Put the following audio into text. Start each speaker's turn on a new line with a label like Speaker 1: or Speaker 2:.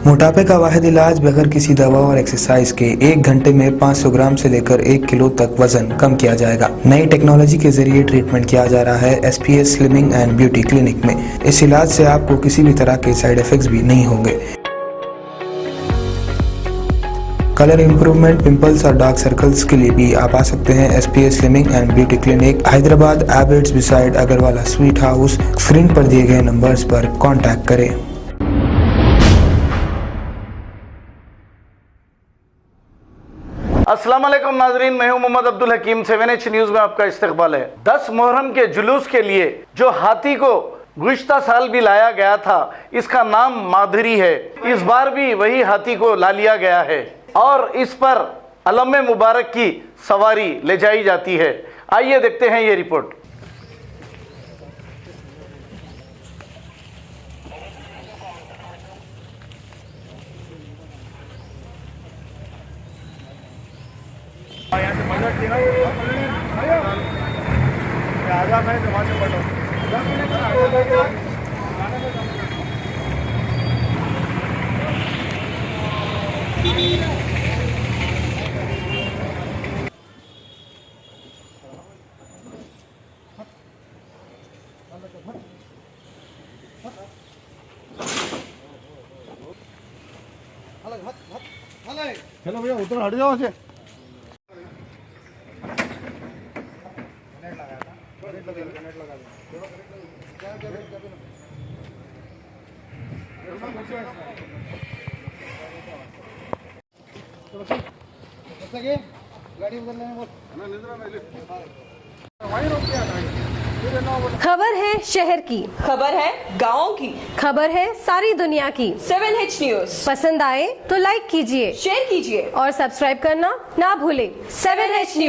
Speaker 1: मोटापे का वाहिद इलाज बगैर किसी दवा और एक्सरसाइज के 1 घंटे में 500 ग्राम से लेकर 1 किलो तक वजन कम किया जाएगा। नई टेक्नोलॉजी के जरिए ट्रीटमेंट किया जा रहा है SPS slimming and beauty clinic में। इस इलाज से आपको किसी भी तरह के साइड इफेक्ट्स भी नहीं होंगे। कलर इंप्रूवमेंट, पिंपल्स और डार्क सर्कल्स के लिए भी आप आ सकते हैं SPS slimming and beauty clinic, Hyderabad, Abids beside Agarwala sweet house. Screen पर दिए गए नंबर्स पर कॉन्टैक्ट करें।
Speaker 2: अस्सलाम वालेकुम नाजरीन, मैं हूं मोहम्मद अब्दुल हकीम। 7H न्यूज में आपका इस्तकबाल है। 10 मुहर्रम के जुलूस के लिए जो हाथी को गुज़िश्ता साल भी लाया गया था, इसका नाम माधुरी है। इस बार भी वही हाथी को ला लिया गया है और इस पर अलम मुबारक की सवारी ले जाई जाती है। आइए देखते हैं ये रिपोर्ट।
Speaker 3: चलो भैया उधर हट जाओ से।
Speaker 4: खबर है शहर की,
Speaker 5: खबर है गाँव की,
Speaker 4: खबर है सारी दुनिया की।
Speaker 5: 7H न्यूज
Speaker 4: पसंद आए तो लाइक कीजिए,
Speaker 5: शेयर कीजिए
Speaker 4: और सब्सक्राइब करना ना भूलें।
Speaker 5: 7H news.